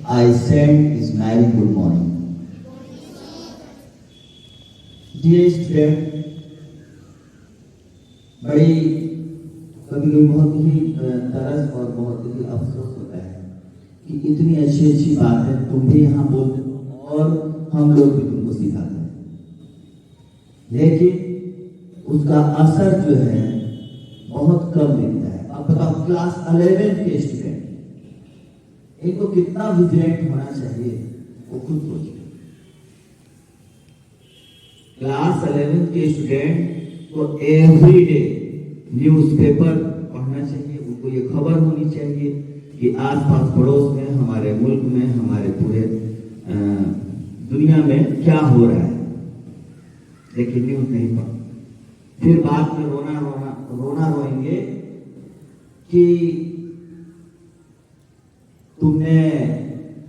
I send Ismail good morning. Dear student, बड़ी कभी कभी बहुत ही तरस और बहुत ही अफसोस होता है कि इतनी अच्छी अच्छी बातें तुम भी यहाँ बोलते हो और हम लोग भी तुमको सिखाते हैं, लेकिन उसका असर जो है बहुत कम दिखता है। अब बताओ क्लास 11 के स्टूडेंट, इनको कितना विजिलेंट होना चाहिए वो खुद सोचिए। क्लास 11 के स्टूडेंट को एवरीडे न्यूज़पेपर पढ़ना चाहिए, उनको ये खबर होनी चाहिए कि आसपास पड़ोस में, हमारे मुल्क में, हमारे पूरे दुनिया में क्या हो रहा है। लेकिन न्यूज़ नहीं पढ़, फिर बाद में रोना रोएंगे कि तुमने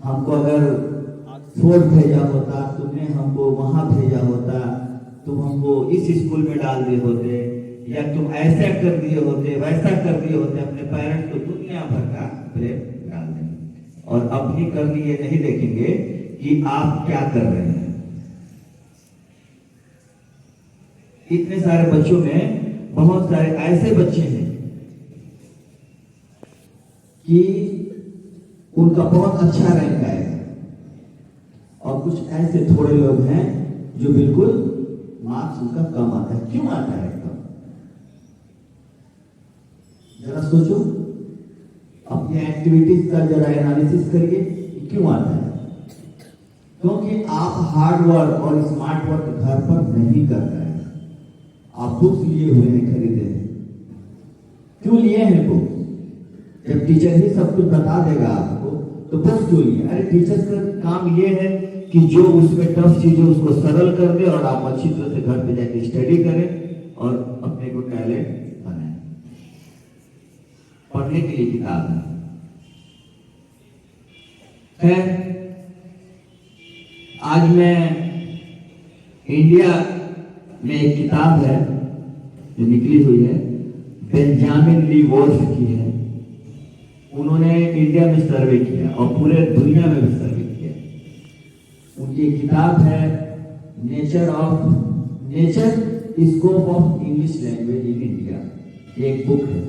हमको अगर फोर्ट भेजा होता, तुमने हमको वहां भेजा होता, तुम हमको इस स्कूल में डाल दिए होते, या तुम ऐसा कर दिए होते, वैसा कर दिए होते। अपने पेरेंट्स को दुनिया भर का प्रेम डाल देंगे और अपनी करनी ये नहीं देखेंगे कि आप क्या कर रहे हैं। इतने सारे बच्चों में बहुत सारे ऐसे बच्चे हैं कि उनका बहुत अच्छा रैंक आएगा और कुछ ऐसे थोड़े लोग हैं जो बिल्कुल मार्क्स उनका कम आता है। क्यों आता है कम? जरा सोचो, अपनी एक्टिविटीज का जरा एनालिसिस करिए कि क्यों आता है। क्योंकि आप हार्ड वर्क और स्मार्ट वर्क घर पर नहीं कर रहे हैं। आप बुक्स लिए हुए हैं, खरीदे हैं। क्यों लिए हैं बुक्स? जब टीचर ही सब कुछ बता देगा आपको तो बुक्स क्यों लिए? अरे टीचर का काम ये है कि जो उसमें टफ चीजें उसको सरल कर दे और आप अच्छी तरह से घर पे जाके स्टडी करें और अपने को टैलेंट बनाएं। पढ़ने के लिए किताब है। आज मैं इंडिया में एक किताब है जो निकली हुई है, बेंजामिन ली वोल्फ की है। उन्होंने इंडिया में सर्वे किया और पूरे दुनिया में भी सर्वे किया। उनकी किताब है nature scope of English language in India, एक बुक है।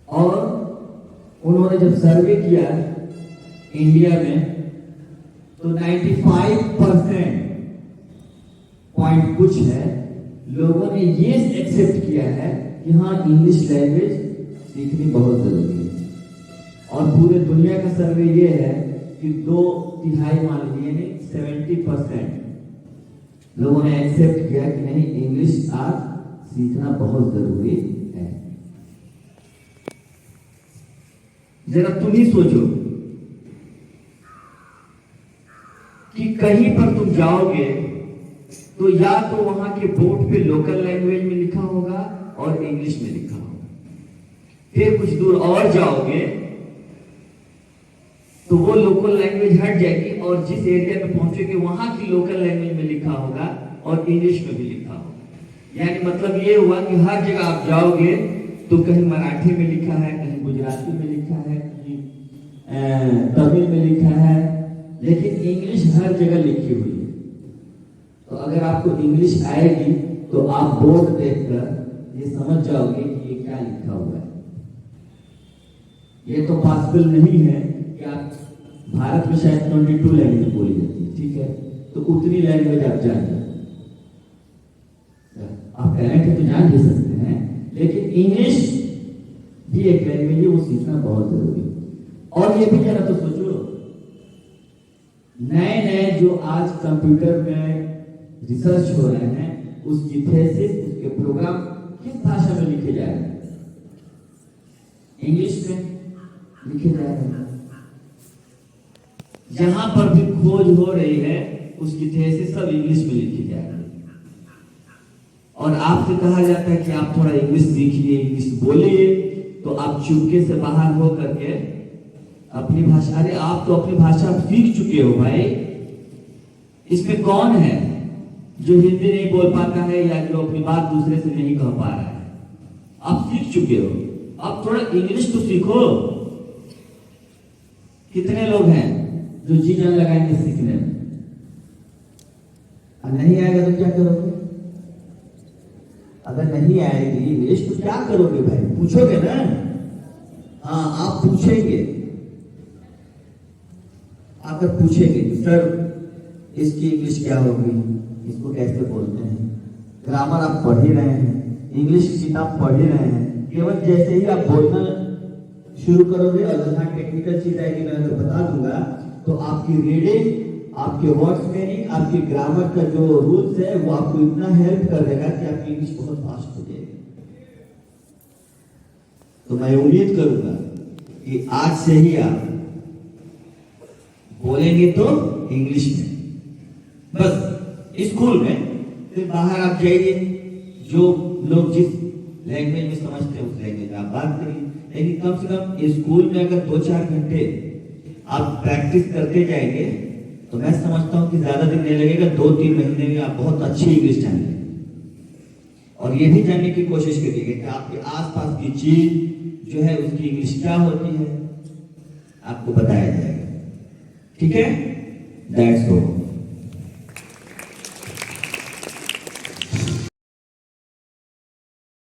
और उन्होंने जब सर्वे किया इंडिया में तो 95% पॉइंट कुछ है लोगों ने ये एक्सेप्ट किया है कि हाँ, इंग्लिश लैंग्वेज सीखनी बहुत जरूरी है। और पूरे दुनिया का सर्वे ये है कि 2/3 मान लीजिए 70% लोगों ने एक्सेप्ट किया कि नहीं, इंग्लिश आज सीखना बहुत जरूरी है। जरा तुम ही सोचो कि कहीं पर तुम जाओगे तो या तो वहां के बोर्ड पे लोकल लैंग्वेज में लिखा होगा और इंग्लिश में लिखा होगा। फिर कुछ दूर और जाओगे तो वो लोकल लैंग्वेज हट जाएगी और जिस एरिया में पहुंचोगे वहां की लोकल लैंग्वेज में लिखा होगा और इंग्लिश में भी लिखा होगा। यानी मतलब ये हुआ कि हर जगह आप जाओगे तो कहीं मराठी में लिखा है, कहीं गुजराती में लिखा है, कहीं तमिल में लिखा है, लेकिन इंग्लिश हर जगह लिखी हुई है। तो अगर आपको इंग्लिश आएगी तो आप बोर्ड देखकर ये समझ जाओगे कि ये क्या लिखा हुआ है। ये तो पॉसिबल नहीं है कि आप भारत में शायद 22 लैंग्वेज बोली जाती है, ठीक है, तो उतनी लैंग्वेज आप जानिए। आप टैलेंट है तो जान भी सकते हैं, लेकिन इंग्लिश भी एक लैंग्वेज है, वो सीखना बहुत जरूरी है। और ये भी जरा तो सोचो, नए जो आज कंप्यूटर में रिसर्च हो रहे हैं उसकी थीसिस, उसके प्रोग्राम किस भाषा में लिखे जा रहे हैं? इंग्लिश में लिखे जा रहे हैं। जहां पर भी खोज हो रही है उसकी थीसिस सब इंग्लिश में लिखी जा रही है। और आपसे कहा जाता है कि आप थोड़ा इंग्लिश सीखिए, इंग्लिश बोलिए, तो आप चुपके से बाहर हो करके अपनी भाषा, अरे आप तो अपनी भाषा सीख चुके हो भाई। इसमें कौन है जो हिंदी नहीं बोल पाता है या जो अपनी बात दूसरे से नहीं कह पा रहा है? आप सीख चुके हो, आप थोड़ा इंग्लिश तो सीखो। कितने लोग हैं जो जी जान लगाएंगे सीखने में? और नहीं आएगा तो क्या करोगे? अगर नहीं आएगी इंग्लिश तो क्या करोगे भाई? पूछोगे ना? हाँ, आप पूछेंगे। अगर पूछेंगे सर इसकी इंग्लिश क्या होगी, इसको कैसे बोलते हैं, ग्रामर आप पढ़ ही रहे हैं, इंग्लिश की किताब पढ़ ही रहे हैं, केवल जैसे ही आप बोलना शुरू करोगे और जहां टेक्निकल चीज आएगी मैं अगर बता दूंगा तो आपकी रीडिंग, आपके वर्ड्स मीनिंग, आपकी ग्रामर का जो रूल्स है वो आपको इतना हेल्प कर देगा कि आपकी इंग्लिश बहुत फास्ट हो जाएगी। तो मैं उम्मीद करूंगा कि आज से ही आप बोलेंगे तो इंग्लिश में, बस स्कूल में, फिर बाहर आप जाइए, जो लोग जिस लैंग्वेज में समझते हैं उस लैंग्वेज में आप बात करिए, लेकिन कम से कम स्कूल में अगर 2-4 घंटे आप प्रैक्टिस करते जाएंगे तो मैं समझता हूं कि ज्यादा दिन नहीं लगेगा, 2-3 महीने में आप बहुत अच्छी इंग्लिश जान लेंगे। और ये भी जानने की कोशिश करिएगा कि आपके आसपास की चीज जो है उसकी इंग्लिश क्या होती है, आपको बताया जाएगा। ठीक है, दैट्स ऑल।